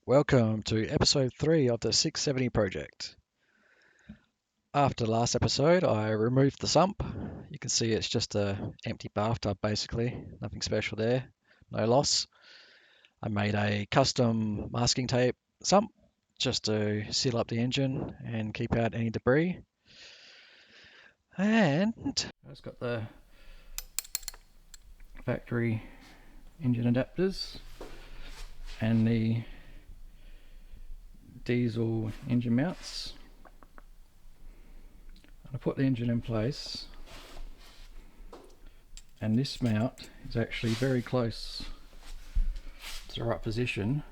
Welcome to episode 3 of the 670 project. After the last episode, I removed the sump. You can see it's just a empty bathtub basically, nothing special there, no loss. I made a custom masking tape sump just to seal up the engine and keep out any debris. And I've got the factory engine adapters and the diesel engine mounts. I put the engine in place, and this mount is actually very close to the right position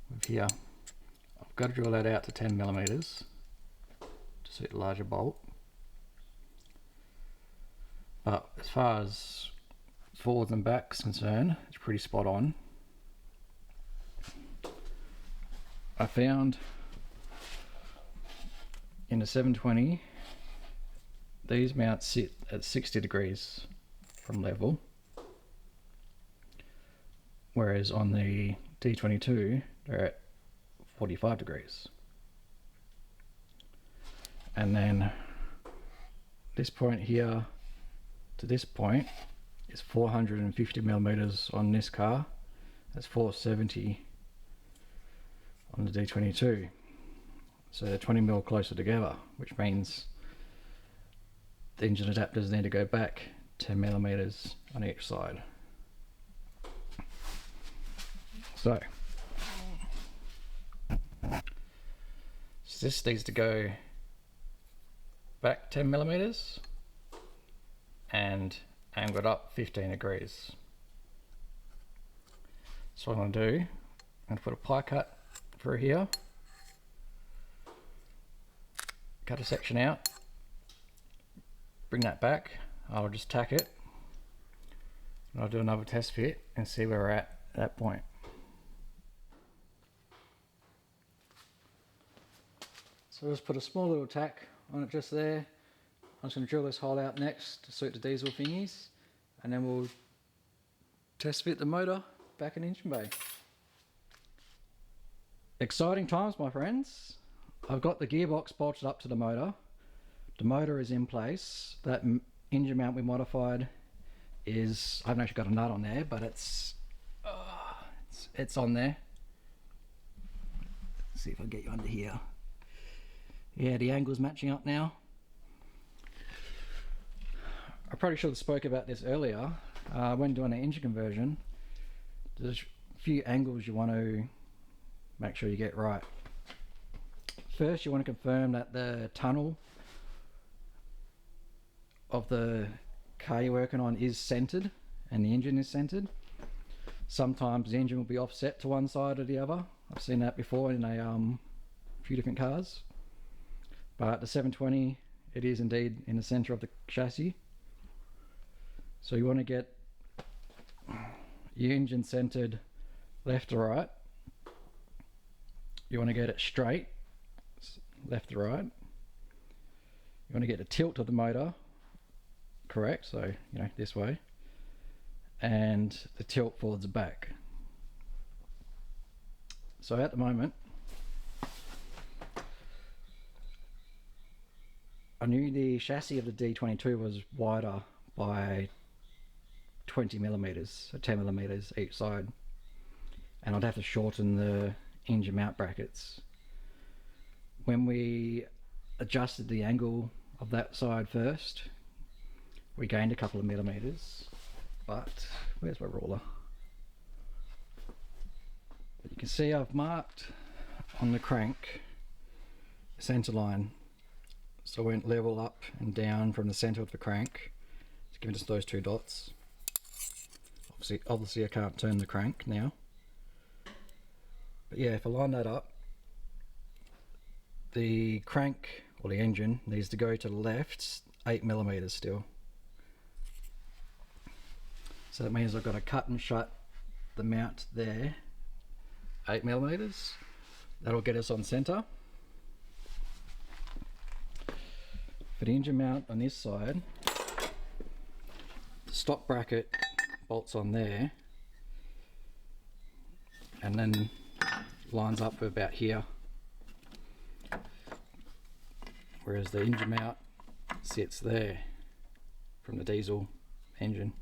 with here. I've got to drill that out to 10 millimeters to suit the larger bolt, but as far as forwards and backs concerned, it's pretty spot on. I found in the 720 these mounts sit at 60 degrees from level, whereas on the D22 they're at 45 degrees. And then this point here to this point is 450 millimeters on this car. That's 470 on the D22, so they're 20 mil closer together, which means the engine adapters need to go back 10 millimeters on each side. So this needs to go back 10 millimeters and angle it up 15 degrees. So what I'm going to do, I'm going to put a pie cut through here, cut a section out, bring that back. I'll just tack it and I'll do another test fit and see where we're at that point. So I'll just put a small little tack on it just there. I'm just going to drill this hole out next to suit the diesel thingies, and then we'll test fit the motor back in the engine bay. Exciting times, my friends. I've got the gearbox bolted up to the motor. The motor is in place. That engine mount we modified is, I haven't actually got a nut on there, but it's on there. Let's see if I can get you under here. Yeah, the angle's matching up now. I probably should have spoke about this earlier. When doing an engine conversion, there's a few angles you want to make sure you get right. First, you want to confirm that the tunnel of the car you're working on is centered and the engine is centered. Sometimes the engine will be offset to one side or the other. I've seen that before in a few different cars. But the 720, it is indeed in the center of the chassis. So you want to get your engine centered left to right. You want to get it straight, left to right. You want to get the tilt of the motor correct, so this way, and the tilt forwards and back. So at the moment, I knew the chassis of the D22 was wider by 20 millimeters, so 10 millimeters each side, and I'd have to shorten the engine mount brackets. When we adjusted the angle of that side first, we gained a couple of millimeters, but where's my ruler? But you can see I've marked on the crank the center line, so I went level up and down from the center of the crank to give us those two dots. Obviously I can't turn the crank now, but yeah, if I line that up, the crank or the engine needs to go to the left 8 millimeters still. So that means I've got to cut and shut the mount there 8 millimeters. That'll get us on center. For the engine mount on this side, the stop bracket bolts on there, and then lines up with about here, whereas the engine mount sits there from the diesel engine.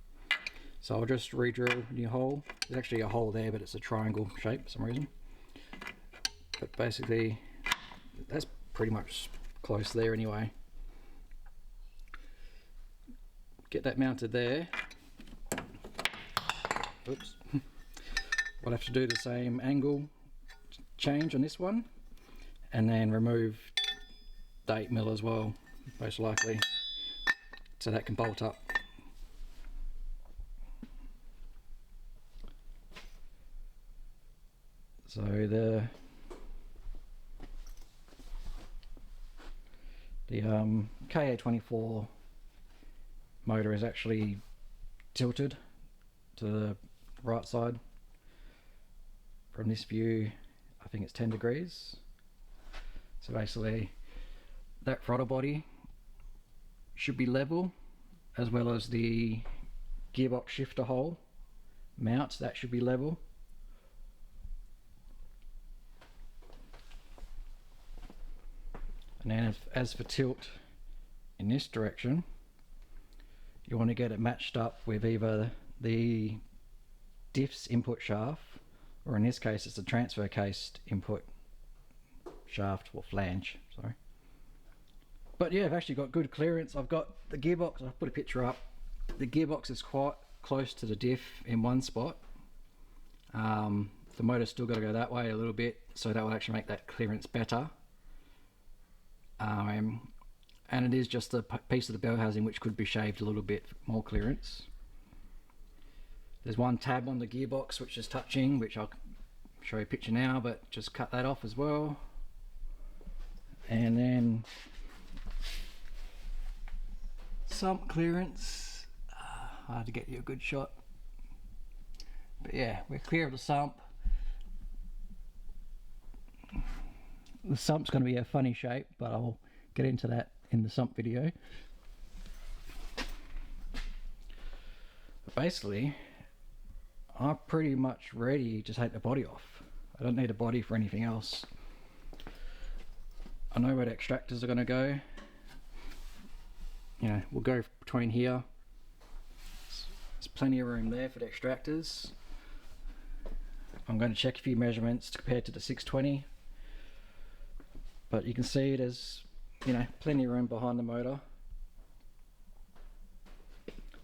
So I'll just re-drill a new hole. There's actually a hole there, but it's a triangle shape for some reason. But basically, that's pretty much close there anyway. Get that mounted there. Oops. I'll have to do the same angle change on this one, and then remove the 8mm as well, most likely, so that can bolt up. So the KA24 motor is actually tilted to the right side. From this view, I think it's 10 degrees. So basically, that throttle body should be level, as well as the gearbox shifter hole mount, that should be level. And then as for tilt in this direction, you want to get it matched up with either the diff's input shaft, or in this case it's a transfer cased input shaft, or flange, sorry. But yeah, I've actually got good clearance. I've got the gearbox, I'll put a picture up. The gearbox is quite close to the diff in one spot. The motor's still got to go that way a little bit, so that will actually make that clearance better. And it is just a piece of the bell housing which could be shaved a little bit more clearance. There's one tab on the gearbox which is touching, which I'll show you a picture now, but just cut that off as well. And then sump clearance, hard to get you a good shot, but yeah, we're clear of the sump. The sump's going to be a funny shape, but I'll get into that in the sump video. But basically, I'm pretty much ready to take the body off. I don't need a body for anything else. I know where the extractors are going to go. You know, we'll go between here. There's plenty of room there for the extractors. I'm going to check a few measurements compared to the 620. But you can see there's, you know, plenty of room behind the motor.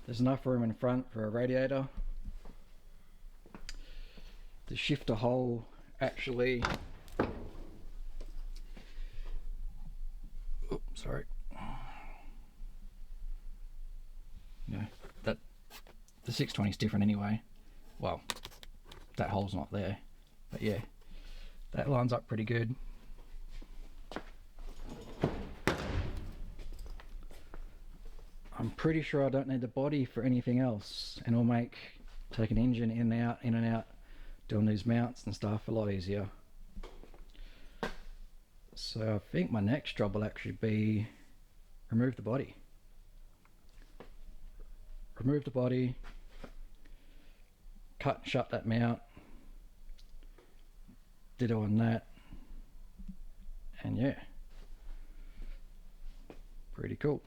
There's enough room in front for a radiator. The shifter hole actually, oops, sorry. You know, that the 620 is different anyway. Well, that hole's not there, but yeah, that lines up pretty good. I'm pretty sure I don't need the body for anything else, and it'll take an engine in and out, doing these mounts and stuff a lot easier. So I think my next job will actually be remove the body. Remove the body, cut and shut that mount, ditto on that, and yeah, pretty cool.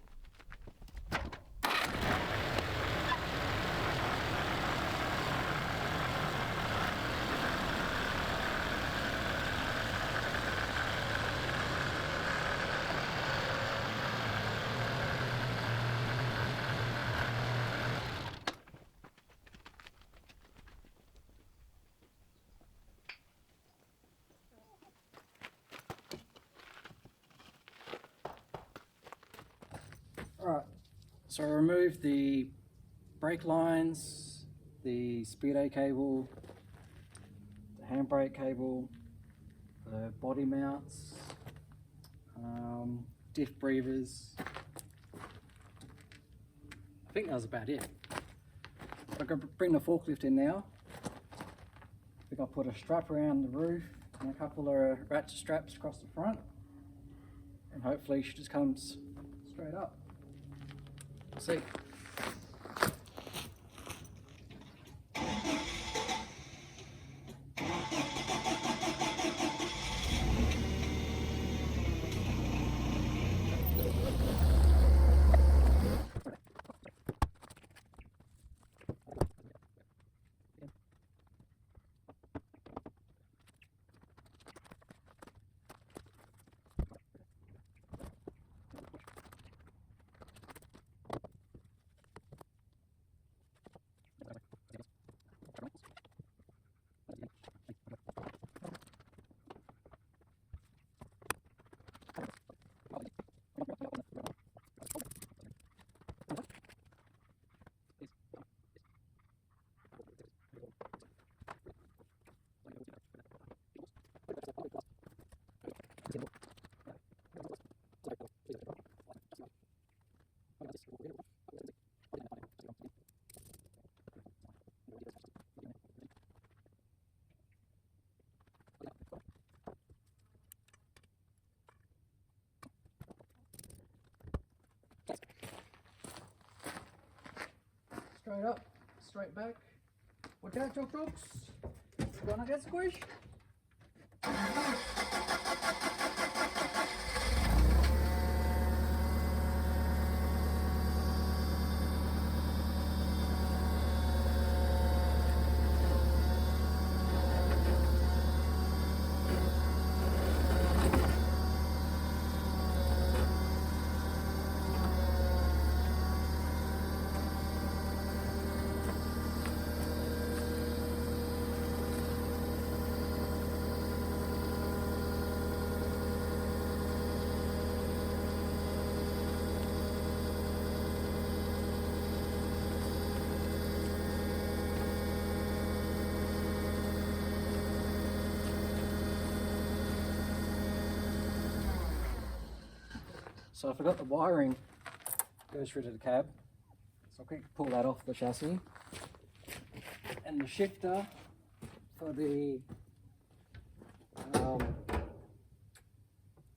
Alright, so I removed the brake lines, the speedo cable, the handbrake cable, the body mounts, diff breathers. I think that was about it. I'm going to bring the forklift in now. I think I'll put a strap around the roof and a couple of ratchet straps across the front, and hopefully she just comes straight up. We'll see. Straight up, straight back. Watch out, choke chokes. You're gonna get squished. So I forgot the wiring goes through to the cab, so I'll quickly pull that off the chassis. And the shifter for the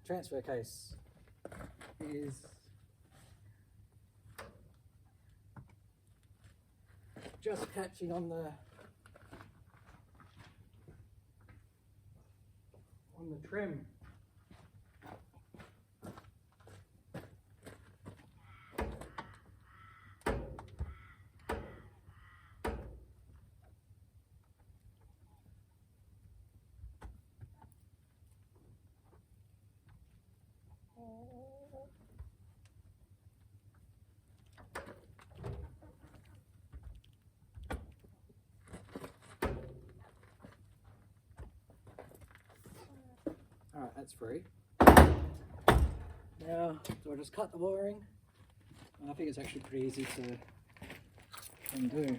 transfer case is just catching on the trim. Alright, that's free. Now, do I just cut the wiring? I think it's actually pretty easy to undo.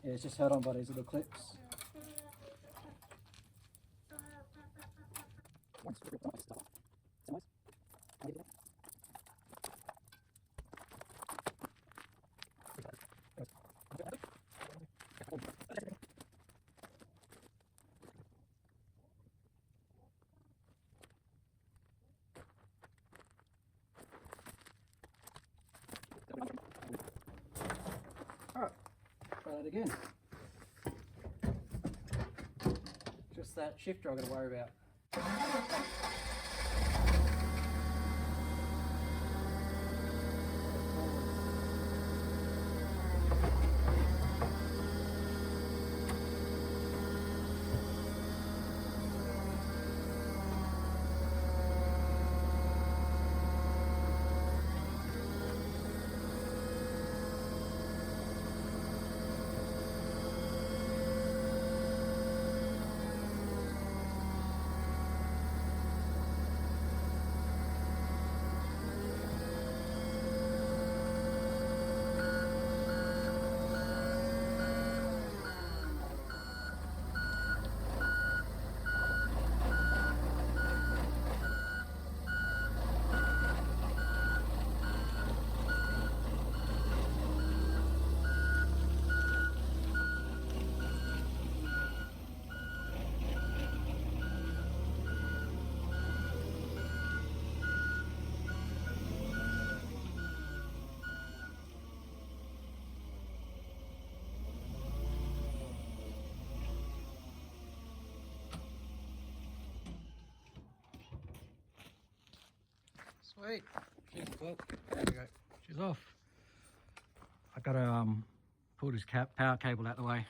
Yeah, it's just held on by these little clips. Alright, try that again. Just that shifter I've got to worry about. Sweet. She's booked. There we go. She's off. I gotta pull this power cable out of the way.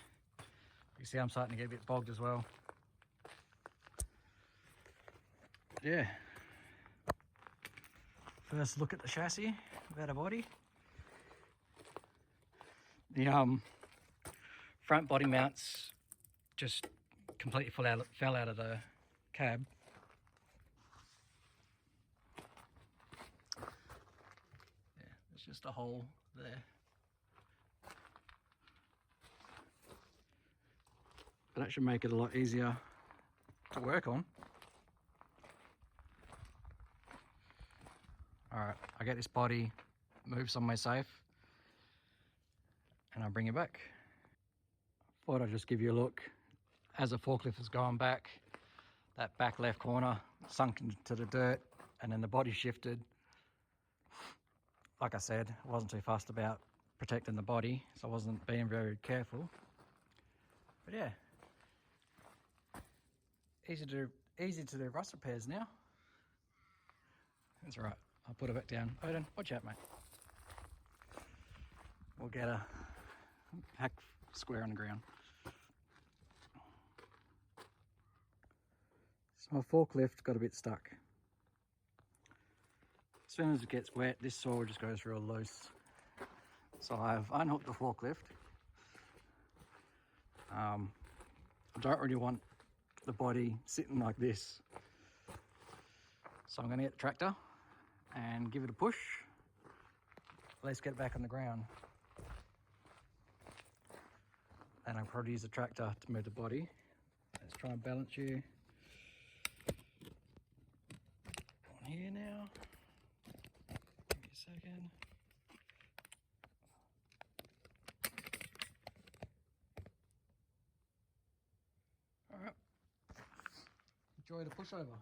You see I'm starting to get a bit bogged as well. Yeah. First look at the chassis without a body. The front body mounts just completely fell out of the cab. Yeah, there's just a hole there. But that should make it a lot easier to work on. Alright, I get this body move somewhere safe, and I'll bring you back. Thought I'd just give you a look. As the forklift was going back, that back left corner sunk into the dirt, and then the body shifted. Like I said, I wasn't too fussed about protecting the body, so I wasn't being very careful. But yeah, easy to do rust repairs now. That's all right. I'll put it back down. Odin, watch out, mate. We'll get a hack square on the ground. So my forklift got a bit stuck. As soon as it gets wet, this saw just goes real loose. So I've unhooked the forklift. I don't really want the body sitting like this. So I'm going to get the tractor and give it a push. Let's get it back on the ground. And I'll probably use the tractor to move the body. Let's try and balance you on here now. Give me a second. All right. Enjoy the pushover.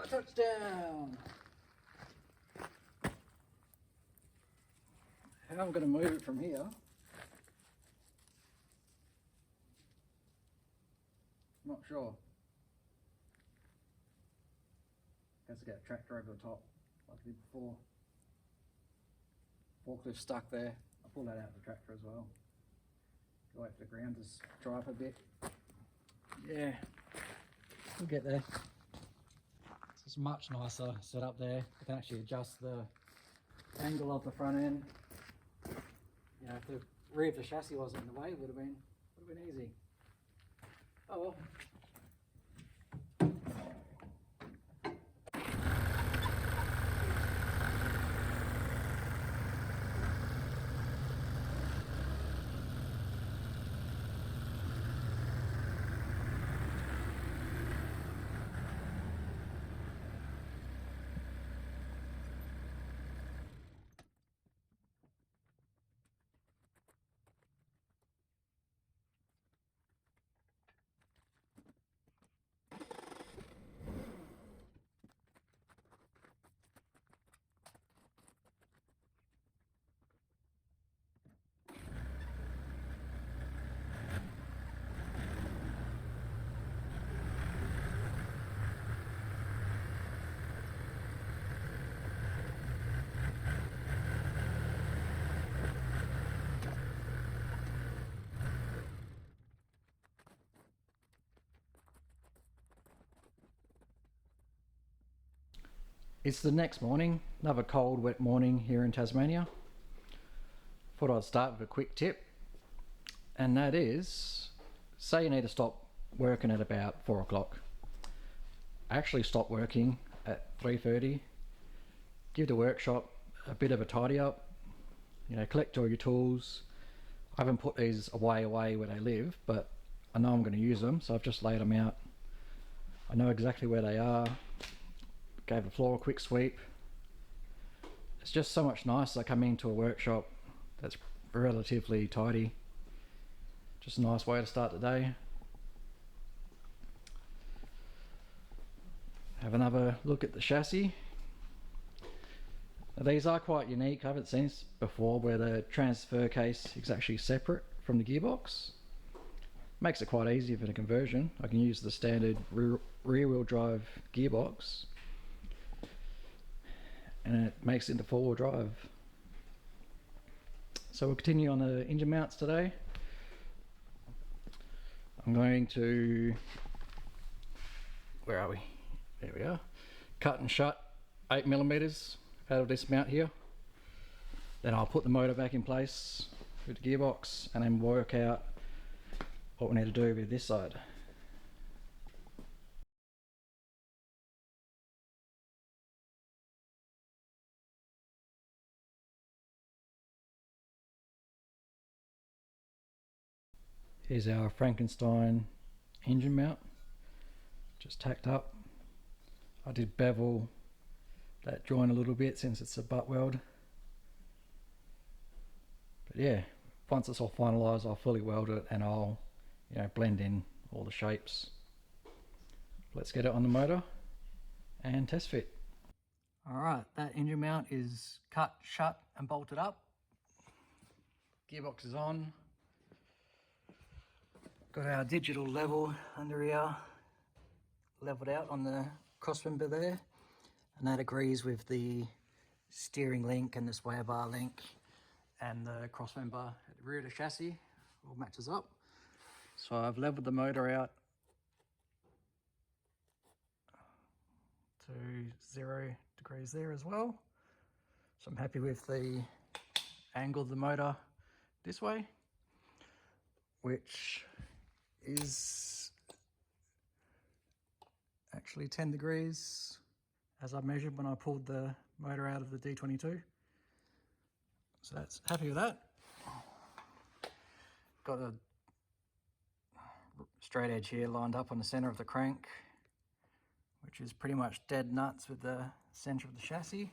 Touchdown! How I'm going to move it from here, not sure. Guess I get a tractor over the top like I did before. Forklift stuck there. I'll pull that out of the tractor as well. Go wait for the ground to dry up a bit. Yeah, we'll get there. It's much nicer set up there. You can actually adjust the angle of the front end. You know, if the rear of the chassis wasn't in the way, it would have been easy. Oh well. It's the next morning, another cold, wet morning here in Tasmania. Thought I'd start with a quick tip, and that is, say you need to stop working at about 4 o'clock. Actually stop working at 3:30, give the workshop a bit of a tidy up, you know, collect all your tools. I haven't put these away where they live, but I know I'm going to use them, so I've just laid them out. I know exactly where they are. Gave the floor a quick sweep. It's just so much nicer coming into a workshop that's relatively tidy. Just a nice way to start the day. Have another look at the chassis. Now, these are quite unique. I haven't seen this before, where the transfer case is actually separate from the gearbox. Makes it quite easy for the conversion. I can use the standard rear-wheel drive gearbox, and it makes it into four-wheel drive. So we'll continue on the engine mounts today. I'm going to, where are we? There we are. Cut and shut 8mm out of this mount here. Then I'll put the motor back in place with the gearbox and then work out what we need to do with this side. Here's our Frankenstein engine mount, just tacked up. I did bevel that joint a little bit since it's a butt weld. But yeah, once it's all finalised, I'll fully weld it and I'll, blend in all the shapes. Let's get it on the motor and test fit. Alright, that engine mount is cut, shut and bolted up. Gearbox is on. Got our digital level under here, leveled out on the crossmember there, and that agrees with the steering link and the sway bar link and the crossmember at the rear of the chassis. All matches up. So I've leveled the motor out to 0 degrees there as well. So I'm happy with the angle of the motor this way, which is actually 10 degrees as I measured when I pulled the motor out of the D22. So that's happy with that. Got a straight edge here lined up on the center of the crank, which is pretty much dead nuts with the center of the chassis.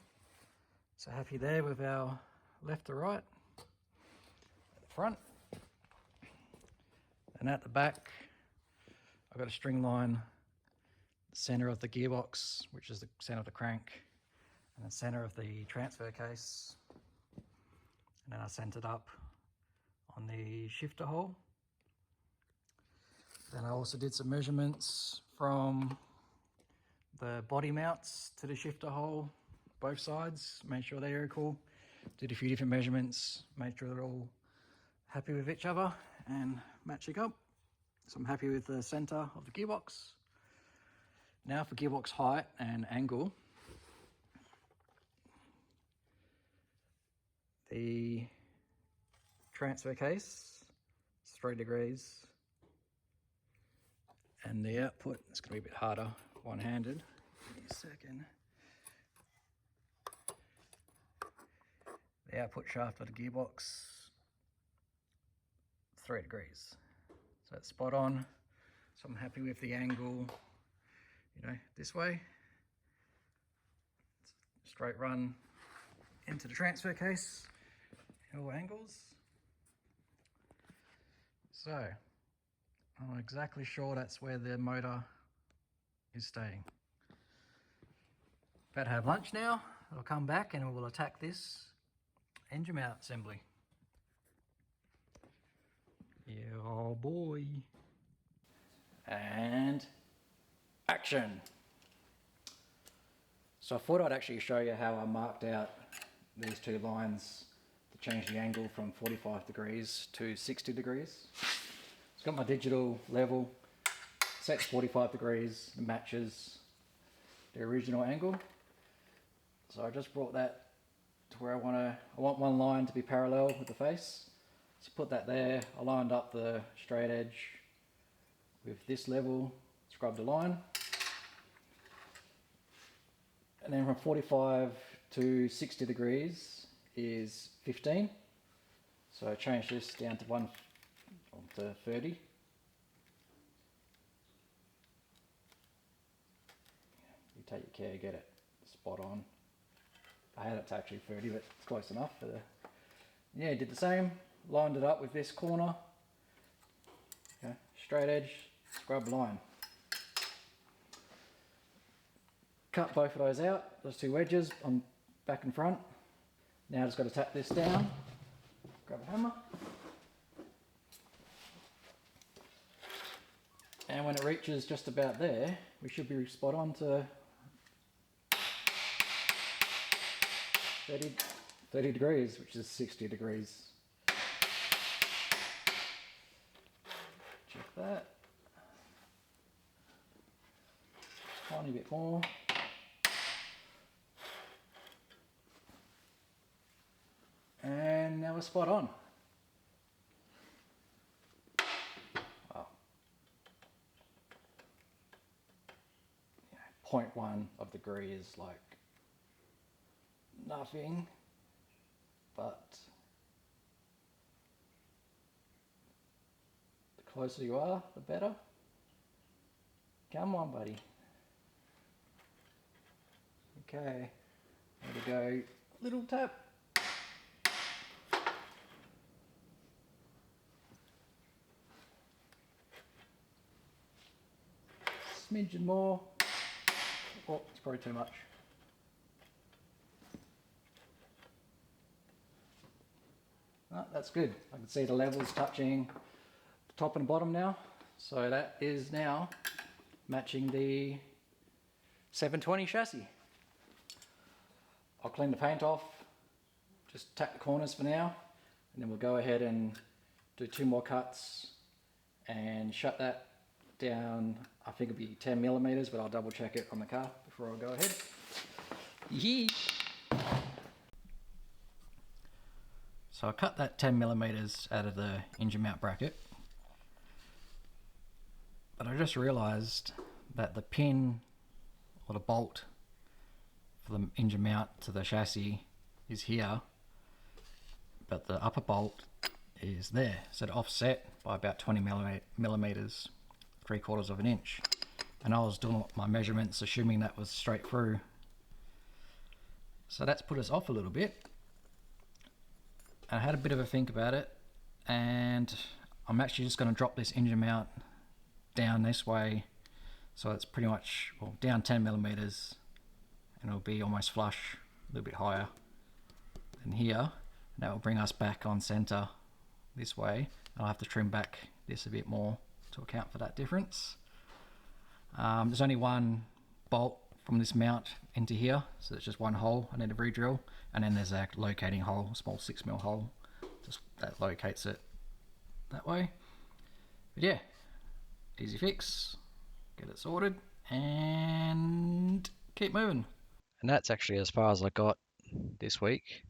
So happy there with our left to right at the front. And at the back, I've got a string line, the center of the gearbox, which is the center of the crank, and the center of the transfer case. And then I centered up on the shifter hole. Then I also did some measurements from the body mounts to the shifter hole, both sides, made sure they're equal. Did a few different measurements, made sure they're all happy with each other and matching up. So I'm happy with the center of the gearbox. Now for gearbox height and angle. The transfer case is 3 degrees. And the output, it's going to be a bit harder one-handed. Give me a second. The output shaft of the gearbox, 3 degrees. So that's spot on. So I'm happy with the angle, this way. Straight run into the transfer case, all angles. So I'm not exactly sure that's where the motor is staying. About to have lunch now. I'll come back and we'll attack this engine mount assembly. Yeah, oh boy. And action. So I thought I'd actually show you how I marked out these two lines to change the angle from 45 degrees to 60 degrees. It's got my digital level set to 45 degrees, it matches the original angle. So I just brought that to where I want one line to be parallel with the face. So put that there, I lined up the straight edge with this level, scrubbed a line. And then from 45 to 60 degrees is 15. So I changed this down to 30. You take your care, get it spot on. I had it to actually 30, but it's close enough. For the... Yeah, did the same. Lined it up with this corner. Okay, straight edge, scrub line. Cut both of those out, those two wedges on back and front. Now just got to tap this down. Grab a hammer. And when it reaches just about there, we should be spot on to 30 degrees, which is 60 degrees. Check that. Tiny bit more. And now we're spot on. Wow. 0.1 of degree is like nothing, but the closer you are, the better. Come on, buddy. Okay, there we go. Little tap. Smidgen more. Oh, it's probably too much. Oh, that's good. I can see the levels touching the top and bottom now. So that is now matching the 720 chassis. I'll clean the paint off, just tap the corners for now, and then we'll go ahead and do 2 more cuts and shut that down. I think it'll be 10 millimeters, but I'll double check it on the car before I go ahead. Yee. So I cut that 10 millimeters out of the engine mount bracket, but I just realized that the pin or the bolt for the engine mount to the chassis is here, but the upper bolt is there, so it offset by about 20 millimeters, 3/4 of an inch. And I was doing my measurements assuming that was straight through, so that's put us off a little bit. I had a bit of a think about it, and I'm actually just going to drop this engine mount down this way, so it's pretty much, well, down 10 millimeters, and it'll be almost flush, a little bit higher than here, and that will bring us back on center this way. I'll have to trim back this a bit more to account for that difference. There's only one bolt from this mount into here, so it's just one hole I need to re-drill, and then there's a locating hole, a small 6mm hole, just that locates it that way. But yeah, easy fix, get it sorted and keep moving. And that's actually as far as I got this week.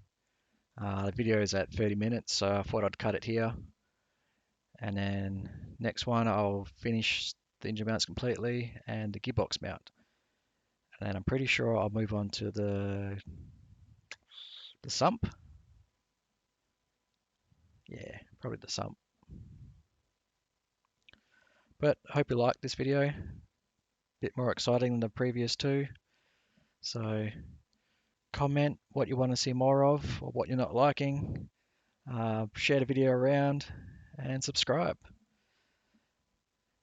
The video is at 30 minutes, so I thought I'd cut it here, and then next one I'll finish the engine mounts completely and the gearbox mount, and then I'm pretty sure I'll move on to the sump. Yeah, probably the sump. But I hope you liked this video. A bit more exciting than the previous two. So comment what you want to see more of or what you're not liking. Share the video around and subscribe.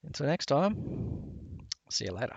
Until next time, see you later.